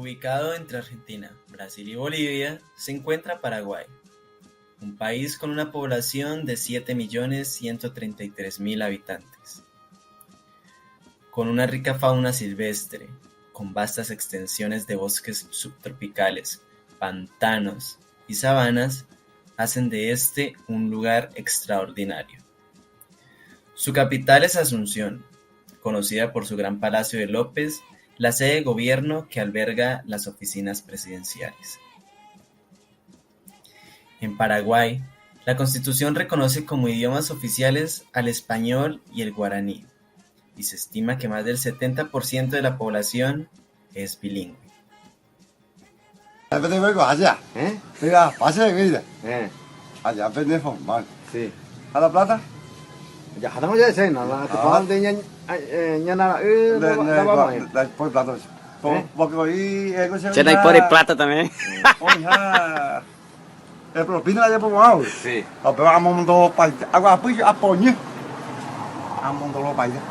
Ubicado entre Argentina, Brasil y Bolivia, se encuentra Paraguay, un país con una población de 7.133.000 habitantes. Con una rica fauna silvestre, con vastas extensiones de bosques subtropicales, pantanos y sabanas, hacen de este un lugar extraordinario. Su capital es Asunción, conocida por su gran Palacio de López, la sede de gobierno que alberga las oficinas presidenciales. En Paraguay, la Constitución reconoce como idiomas oficiales al español y el guaraní, y se estima que más del 70% de la población es bilingüe. Mira, pase de vida. Allá aprende formal. Sí. ¿A la plata? Ya hadang aja saya nala ke paham teh nya Por plata. Porque hoy Você dá por plata também? Olha, é propina allá por mal. Sí. Pero vamos dos países. Agora apoñe. Vamos dos países.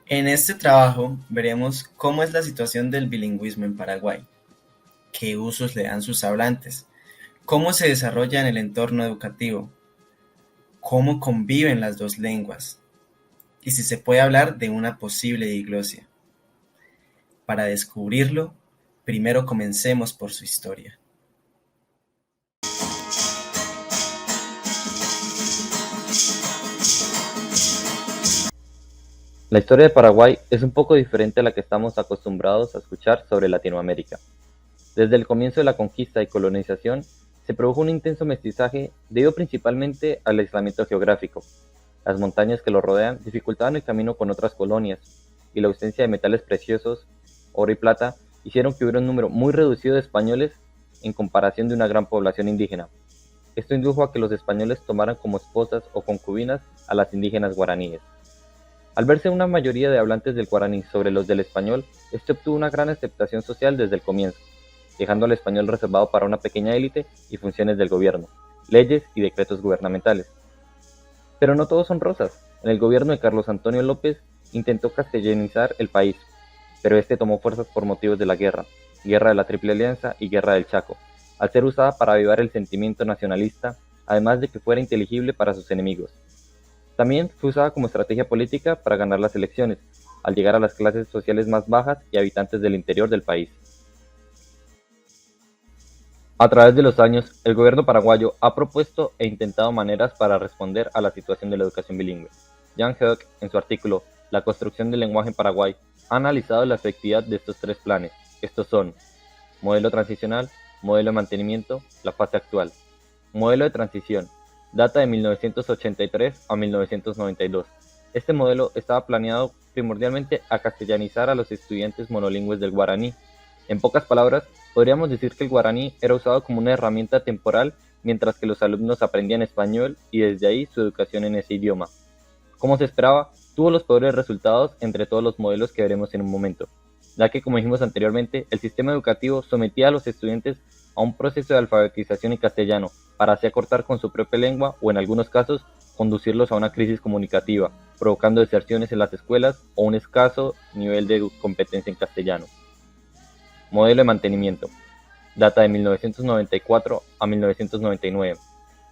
En este trabajo veremos cómo es la situación del bilingüismo en Paraguay, qué usos le dan sus hablantes, cómo se desarrolla en el entorno educativo, cómo conviven las dos lenguas y si se puede hablar de una posible diglosia. Para descubrirlo, primero comencemos por su historia. La historia de Paraguay es un poco diferente a la que estamos acostumbrados a escuchar sobre Latinoamérica. Desde el comienzo de la conquista y colonización, se produjo un intenso mestizaje debido principalmente al aislamiento geográfico. Las montañas que lo rodean dificultaban el camino con otras colonias, y la ausencia de metales preciosos, oro y plata, hicieron que hubiera un número muy reducido de españoles en comparación de una gran población indígena. Esto indujo a que los españoles tomaran como esposas o concubinas a las indígenas guaraníes. Al verse una mayoría de hablantes del guaraní sobre los del español, este obtuvo una gran aceptación social desde el comienzo, dejando al español reservado para una pequeña élite y funciones del gobierno, leyes y decretos gubernamentales. Pero no todos son rosas. En el gobierno de Carlos Antonio López intentó castellanizar el país, pero este tomó fuerzas por motivos de la guerra de la Triple Alianza y Guerra del Chaco, al ser usada para avivar el sentimiento nacionalista, además de que fuera inteligible para sus enemigos. También fue usada como estrategia política para ganar las elecciones, al llegar a las clases sociales más bajas y habitantes del interior del país. A través de los años, el gobierno paraguayo ha propuesto e intentado maneras para responder a la situación de la educación bilingüe. Jan Hoek, en su artículo La construcción del lenguaje en Paraguay, ha analizado la efectividad de estos tres planes. Estos son: modelo transicional, modelo de mantenimiento, la fase actual. Modelo de transición, data de 1983 a 1992. Este modelo estaba planeado primordialmente a castellanizar a los estudiantes monolingües del guaraní. En pocas palabras, podríamos decir que el guaraní era usado como una herramienta temporal mientras que los alumnos aprendían español y desde ahí su educación en ese idioma. Como se esperaba, tuvo los peores resultados entre todos los modelos que veremos en un momento, ya que, como dijimos anteriormente, el sistema educativo sometía a los estudiantes a un proceso de alfabetización en castellano para así acortar con su propia lengua o, en algunos casos, conducirlos a una crisis comunicativa, provocando deserciones en las escuelas o un escaso nivel de competencia en castellano. Modelo de mantenimiento, data de 1994 a 1999.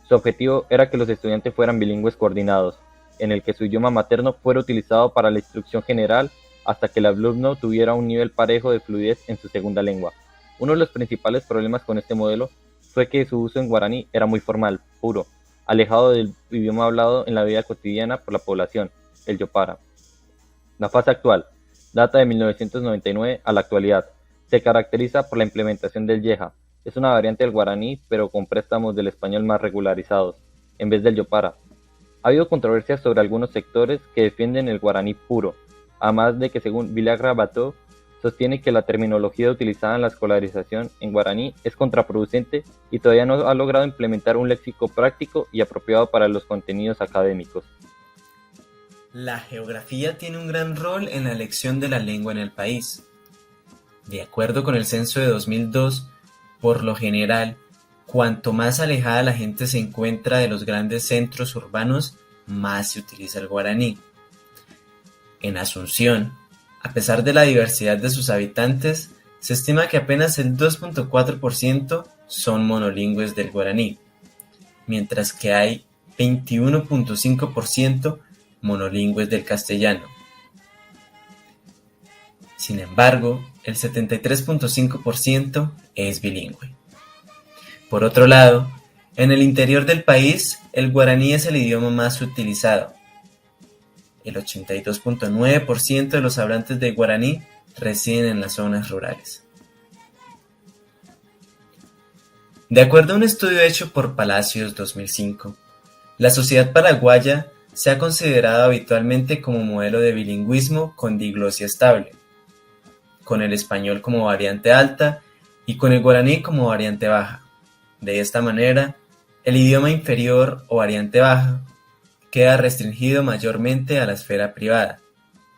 Su objetivo era que los estudiantes fueran bilingües coordinados, en el que su idioma materno fuera utilizado para la instrucción general hasta que el alumno tuviera un nivel parejo de fluidez en su segunda lengua. Uno de los principales problemas con este modelo fue que su uso en guaraní era muy formal, puro, alejado del idioma hablado en la vida cotidiana por la población, el yopara. La fase actual, data de 1999 a la actualidad, se caracteriza por la implementación del yeja. Es una variante del guaraní, pero con préstamos del español más regularizados, en vez del yopara. Ha habido controversias sobre algunos sectores que defienden el guaraní puro, además de que, según Villagra Bató, sostiene que la terminología utilizada en la escolarización en guaraní es contraproducente y todavía no ha logrado implementar un léxico práctico y apropiado para los contenidos académicos. La geografía tiene un gran rol en la elección de la lengua en el país. De acuerdo con el censo de 2002, por lo general, cuanto más alejada la gente se encuentra de los grandes centros urbanos, más se utiliza el guaraní. En Asunción, a pesar de la diversidad de sus habitantes, se estima que apenas el 2.4% son monolingües del guaraní, mientras que hay 21.5% monolingües del castellano. Sin embargo, el 73.5% es bilingüe. Por otro lado, en el interior del país, el guaraní es el idioma más utilizado. El 82.9% de los hablantes de guaraní residen en las zonas rurales. De acuerdo a un estudio hecho por Palacios 2005, la sociedad paraguaya se ha considerado habitualmente como modelo de bilingüismo con diglosia estable, con el español como variante alta y con el guaraní como variante baja. De esta manera, el idioma inferior o variante baja queda restringido mayormente a la esfera privada,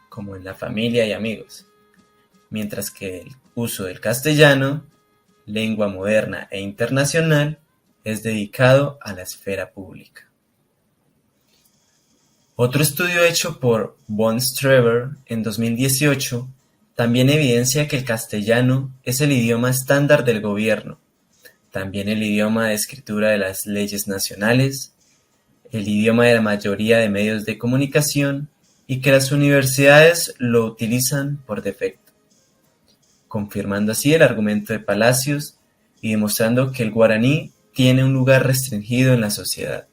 como en la familia y amigos, mientras que el uso del castellano, lengua moderna e internacional, es dedicado a la esfera pública. Otro estudio hecho por von Streber en 2018 también evidencia que el castellano es el idioma estándar del gobierno, también el idioma de escritura de las leyes nacionales, el idioma de la mayoría de medios de comunicación y que las universidades lo utilizan por defecto, confirmando así el argumento de Palacios y demostrando que el guaraní tiene un lugar restringido en la sociedad.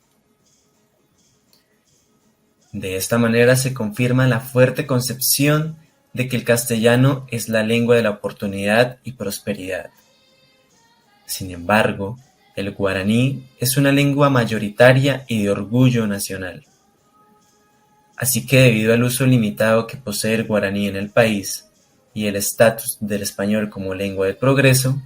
De esta manera se confirma la fuerte concepción de que el castellano es la lengua de la oportunidad y prosperidad. Sin embargo, el guaraní es una lengua mayoritaria y de orgullo nacional. Así que debido al uso limitado que posee el guaraní en el país y el estatus del español como lengua del progreso,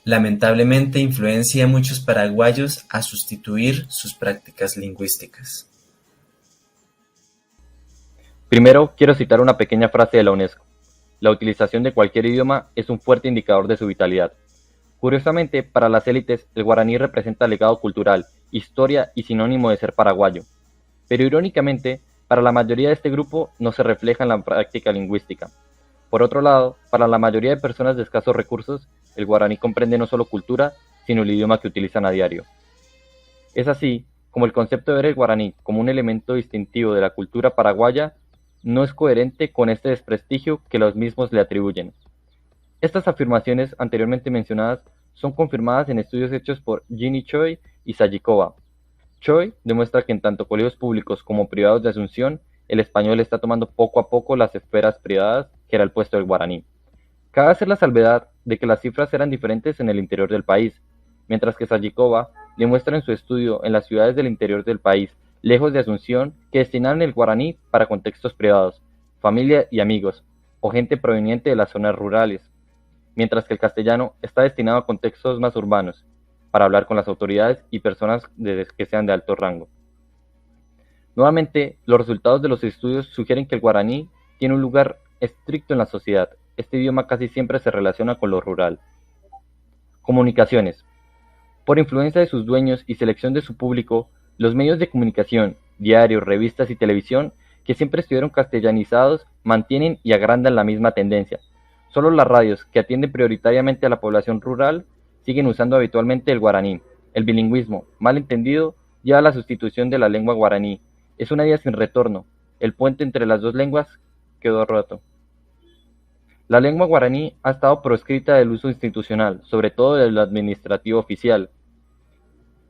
lamentablemente influencia a muchos paraguayos a sustituir sus prácticas lingüísticas. Primero, quiero citar una pequeña frase de la UNESCO. La utilización de cualquier idioma es un fuerte indicador de su vitalidad. Curiosamente, para las élites, el guaraní representa legado cultural, historia y sinónimo de ser paraguayo. Pero irónicamente, para la mayoría de este grupo no se refleja en la práctica lingüística. Por otro lado, para la mayoría de personas de escasos recursos, el guaraní comprende no solo cultura, sino el idioma que utilizan a diario. Es así como el concepto de ver el guaraní como un elemento distintivo de la cultura paraguaya no es coherente con este desprestigio que los mismos le atribuyen. Estas afirmaciones anteriormente mencionadas son confirmadas en estudios hechos por Ginny Choi y Sayikova. Choi demuestra que en tanto colegios públicos como privados de Asunción, el español está tomando poco a poco las esferas privadas que era el puesto del guaraní. Cabe hacer la salvedad de que las cifras eran diferentes en el interior del país, mientras que Sayikova demuestra en su estudio en las ciudades del interior del país, lejos de Asunción, que destinaron el guaraní para contextos privados, familia y amigos, o gente proveniente de las zonas rurales, mientras que el castellano está destinado a contextos más urbanos, para hablar con las autoridades y personas que sean de alto rango. Nuevamente, los resultados de los estudios sugieren que el guaraní tiene un lugar estricto en la sociedad. Este idioma casi siempre se relaciona con lo rural. Comunicaciones. Por influencia de sus dueños y selección de su público, los medios de comunicación, diarios, revistas y televisión, que siempre estuvieron castellanizados, mantienen y agrandan la misma tendencia. Solo las radios, que atienden prioritariamente a la población rural, siguen usando habitualmente el guaraní. El bilingüismo, mal entendido, lleva a la sustitución de la lengua guaraní. Es una vía sin retorno. El puente entre las dos lenguas quedó roto. La lengua guaraní ha estado proscrita del uso institucional, sobre todo del administrativo oficial.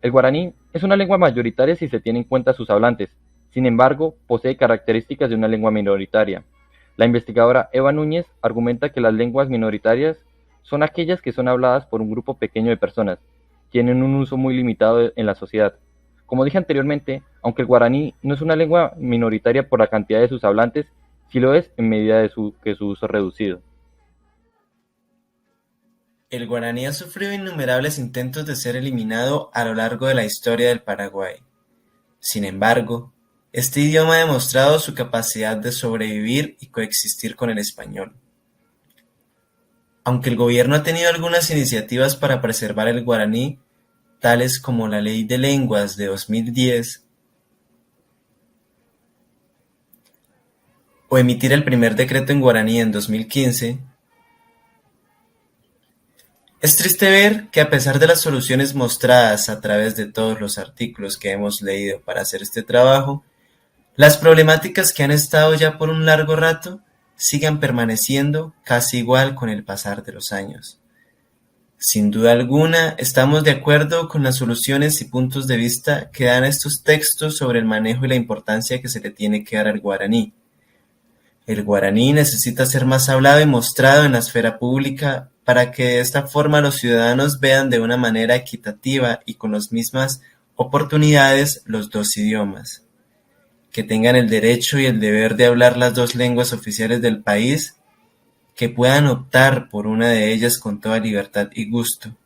El guaraní es una lengua mayoritaria si se tiene en cuenta sus hablantes. Sin embargo, posee características de una lengua minoritaria. La investigadora Eva Núñez argumenta que las lenguas minoritarias son aquellas que son habladas por un grupo pequeño de personas, tienen un uso muy limitado en la sociedad. Como dije anteriormente, aunque el guaraní no es una lengua minoritaria por la cantidad de sus hablantes, sí lo es en medida de que su uso es reducido. El guaraní ha sufrido innumerables intentos de ser eliminado a lo largo de la historia del Paraguay. Sin embargo, este idioma ha demostrado su capacidad de sobrevivir y coexistir con el español. Aunque el gobierno ha tenido algunas iniciativas para preservar el guaraní, tales como la Ley de Lenguas de 2010 o emitir el primer decreto en guaraní en 2015, Es triste ver que a pesar de las soluciones mostradas a través de todos los artículos que hemos leído para hacer este trabajo, las problemáticas que han estado ya por un largo rato sigan permaneciendo casi igual con el pasar de los años. Sin duda alguna, estamos de acuerdo con las soluciones y puntos de vista que dan estos textos sobre el manejo y la importancia que se le tiene que dar al guaraní. El guaraní necesita ser más hablado y mostrado en la esfera pública para que de esta forma los ciudadanos vean de una manera equitativa y con las mismas oportunidades los dos idiomas, que tengan el derecho y el deber de hablar las dos lenguas oficiales del país, que puedan optar por una de ellas con toda libertad y gusto.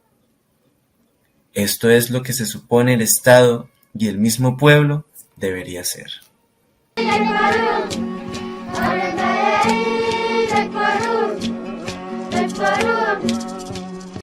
Esto es lo que se supone el Estado y el mismo pueblo debería hacer.